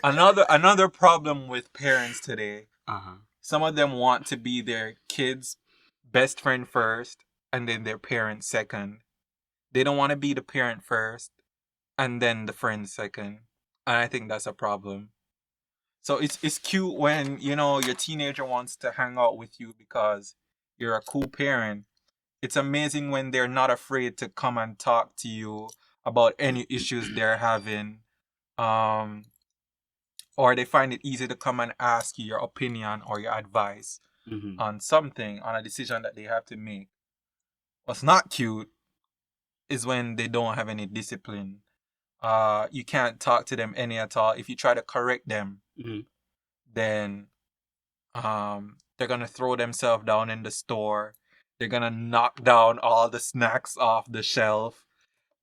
Another problem with parents today. Uh-huh. Some of them want to be their kids' best friend first, and then their parent second. They don't want to be the parent first, and then the friend second. And I think that's a problem. So it's cute when, your teenager wants to hang out with you because you're a cool parent. It's amazing when they're not afraid to come and talk to you about any issues they're having. Um, or they find it easy to come and ask you your opinion or your advice Mm-hmm. on something, on a decision that they have to make. What's not cute is when they don't have any discipline. You can't talk to them any at all. If you try to correct them, Mm-hmm. then they're gonna throw themselves down in the store. They're gonna knock down all the snacks off the shelf.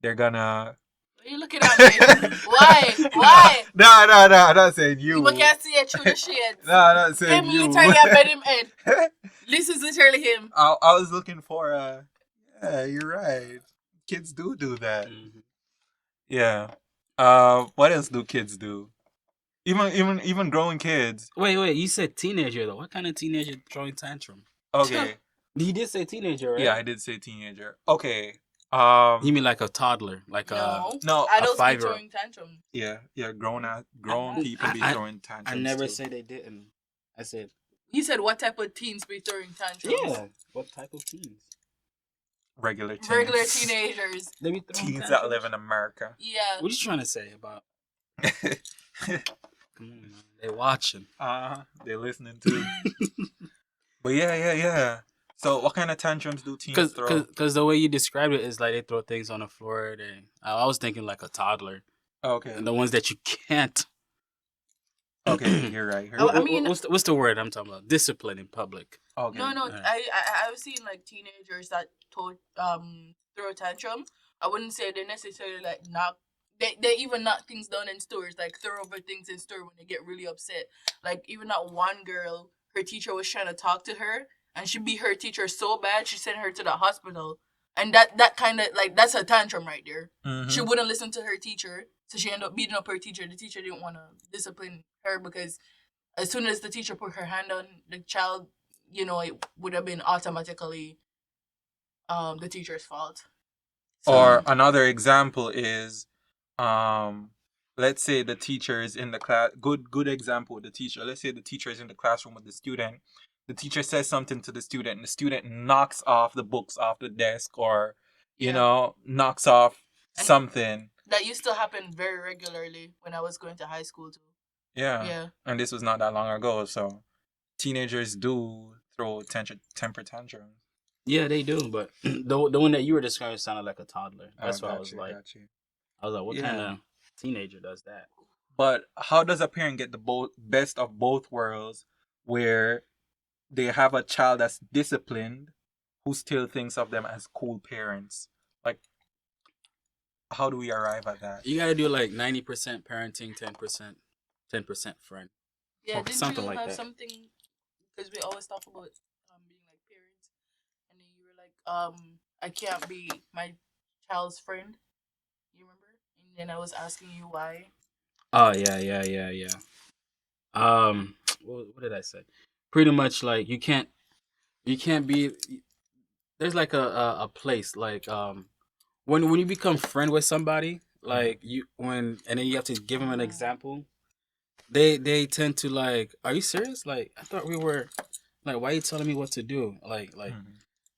They're gonna. Why are you looking at me? Why? Why? No, I'm not saying you. You can't see it through the shades. No, I'm not saying Him you. literally a bed him head. This is literally him. I was looking for a. Yeah, you're right. Kids do that. Mm-hmm. Yeah. What else do kids do? Even growing kids. Wait. You said teenager though. What kind of teenager throwing tantrum? Okay. You did say teenager, right? Yeah, I did say teenager. Okay. You mean like a toddler, like No, I don't be 5-year-old. throwing tantrums. Yeah, grown people be throwing tantrums. I never too. said they didn't. I said, You said what type of teens be throwing tantrums? yeah. What type of teens? regular teens. Regular teenagers. They be throwing Teens that tantrums? live in America. Yeah. What are you trying to say about? Come on, man. They watching. They're listening too. But yeah. So what kind of tantrums do teens throw? Because the way you described it is like they throw things on the floor. I was thinking like a toddler. Okay. And the ones that you can't. Okay, you're right. I mean- what's the word I'm talking about? Discipline in public. Okay. No. Alright. I've seen like teenagers that throw a tantrum. I wouldn't say they necessarily like knock. They even knock things down in stores, like throw over things in store when they get really upset. Like even that one girl, her teacher was trying to talk to her, and she beat her teacher so bad she sent her to the hospital. And that kind of like that's a tantrum right there. Mhm. She wouldn't listen to her teacher, so she ended up beating up her teacher. The teacher didn't want to discipline her because as soon as the teacher put her hand on the child, it would have been automatically the teacher's fault. Or another example is, let's say the teacher is in the class. Good example. The teacher. Let's say the teacher is in the classroom with the student. The teacher says something to the student, and the student knocks off the books off the desk, or knocks off And- something. That used to happen very regularly when I was going to high school too. Yeah. And this was not that long ago, so teenagers do throw temper tantrums. Yeah, they do. But the one that you were describing sounded like a toddler. That's why I Got was you, like, got you. what kind of teenager does that? But how does a parent get the best of both worlds, where they have a child that's disciplined, who still thinks of them as cool parents? Like, how do we arrive at that? You gotta do like 90% parenting, 10% friend. Yeah, Or didn't something you like have that. something? Because we always talk about being like parents, and then you were like, I can't be my child's friend. You remember? And then I was asking you why. Oh yeah. What did I say? Pretty much like you can't be. There's like a place like when you become friend with somebody like and then you have to give them an example. They tend to like, are you serious? Like I thought we were like, why are you telling me what to do? Like the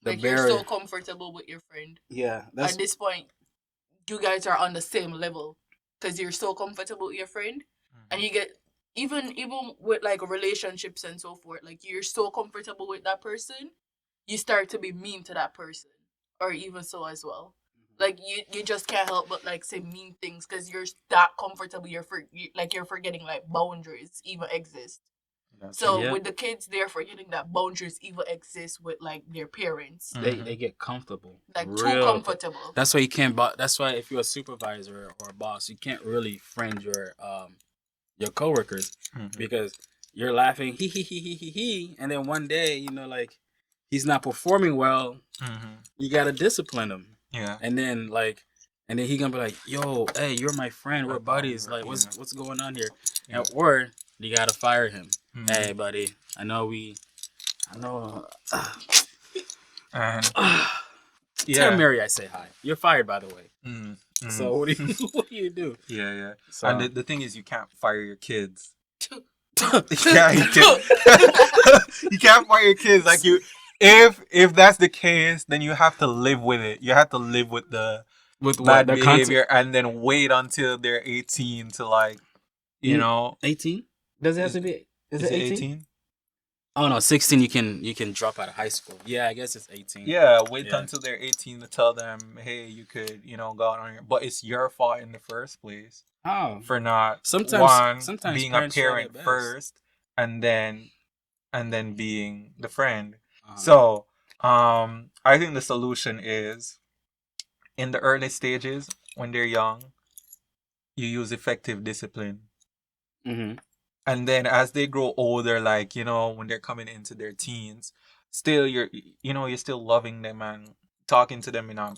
Like barrier. you're so comfortable with your friend. Yeah, that's At this point, you guys are on the same level because you're so comfortable with your friend, and you get even with like relationships and so forth. Like you're so comfortable with that person, you start to be mean to that person, or even so as well. Like you just can't help but like say mean things because you're that comfortable. You're forgetting like boundaries even exist. So Yeah. with the kids, they're forgetting that boundaries even exist with like their parents. they get comfortable, Like real too quick. comfortable. That's why you can't. That's why if you're a supervisor or a boss, you can't really friend your coworkers because you're laughing he, and then one day like he's not performing well. You gotta discipline him. Yeah. And then like and then he gonna be like, "Yo, hey, you're my friend. We're We're buddies. buddies, Like, yeah. what's going on here?" Yeah. Or you gotta fire him. Mhm. Hey, buddy, I know. And Tell yeah. Mary I say hi. You're fired, by the way. Mm, mm. So what do you what do you do? Yeah, yeah. So, And the thing is, you can't fire your kids. yeah, Yeah, you can't. You can't fire your kids. Like you, if that's the case, then you have to live with it. You have to live with the with bad what the behavior, and then wait until they're 18 to like, you Mm. know, 18? Does it have to be? Is it 18? Oh no, 16. You can drop out of high school. Yeah, I guess it's 18. Yeah, wait Yeah. until they're 18 to tell them, hey, you could, go out on your. But it's your fault in the first place Oh, for not sometimes being a parents try their parent best. first, and then being the friend. Uh-huh. So, I think the solution is in the early stages when they're young, you use effective discipline. Mhm. And then as they grow older, like, when they're coming into their teens, still you're still loving them and talking to them in a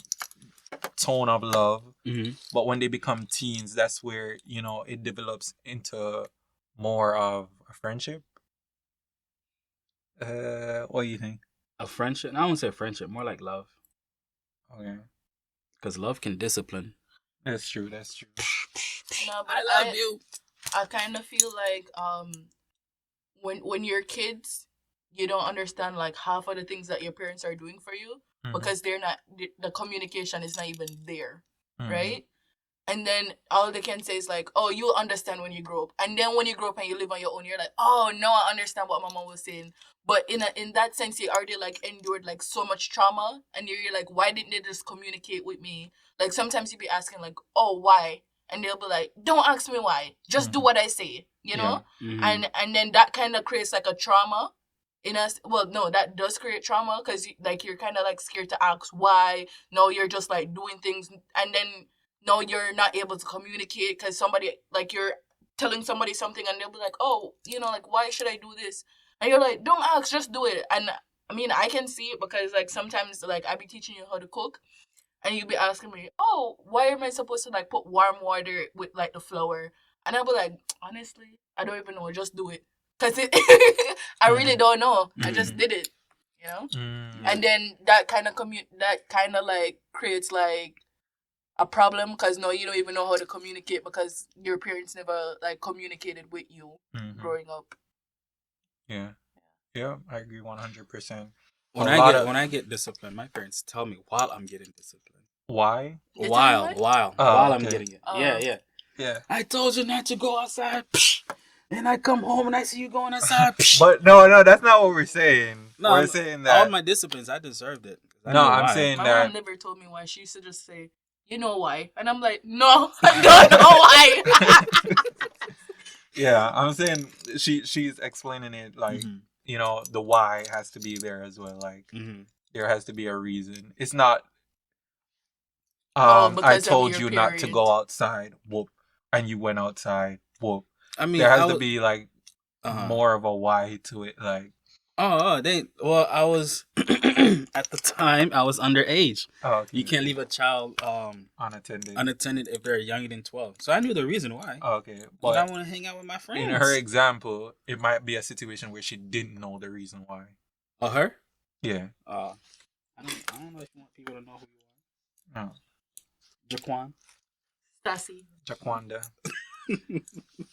tone of love. Mhm. But when they become teens, that's where, it develops into more of a friendship. What do you think? A friendship? I won't say friendship. More like love, Okay. because love can discipline. That's true. That's true. No, but I love you. I kind of feel like when you're kids, you don't understand like half of the things that your parents are doing for you Mhm. because they're not the communication is not even there, Mhm. right? And then all they can say is like, "Oh, you'll understand when you grow up." And then when you grow up and you live on your own, you're like, "Oh, no, I understand what my mom was saying." But in that sense, you already like endured like so much trauma, and you're like, "Why didn't they just communicate with me?" Like sometimes you be asking like, "Oh, why?" And they'll be like, "Don't ask me why. Just do Mhm. what I say." You Yeah. know? Mhm. And then that kind of creates like a trauma in us. Well, no, that does create trauma because like you're kind of like scared to ask why. No, you're just like doing things, and then no, you're not able to communicate because somebody like you're telling somebody something and they'll be like, "Oh, like why should I do this?" And you're like, "Don't ask, just do it." And I mean, I can see it because like sometimes like I be teaching you how to cook, and you'll be asking me, "Oh, why am I supposed to like put warm water with like the flour?" And I'll be like, "Honestly, I don't even know. Just do it." Cause I really don't know. I just Mhm. did it, you know. Mm. And then that kind of like creates like a problem because no, you don't even know how to communicate because your parents never like communicated with you Mhm. growing up. Yeah. Yeah, I agree 100%. When A I lot get of- when I get disciplined, my parents tell me while I'm getting disciplined. Why? They tell you what? While Oh, I'm okay. getting it. Oh. Yeah. Yeah. I told you not to go outside. Psh. And I come home and I see you going outside. Psh. But no, that's not what we're saying. No, we're I'm- saying all that. my disciplines, I deserved it. I No, know I'm why. saying My that. mom never told me why. She used to just say, "You know why?" And I'm like, "No, I don't know why." Yeah, I'm saying she's explaining it like, Mhm. the why has to be there as well. Like Mhm. there has to be a reason. It's not Oh, I because of told your you not to period. go outside, whoop, and you went outside, whoop. I mean, There has to be like uh-huh. more of a why to it, like I was at the time I was underage. okay. You can't leave a child Unattended. unattended if they're younger than 12. So I knew the reason why. Okay, But I but want to hang out with my friends. in her example, it might be a situation where she didn't know the reason why. Her? Yeah. I don't know if you want people to know who you are. No. Jaquan. Sassy. Jaquanda.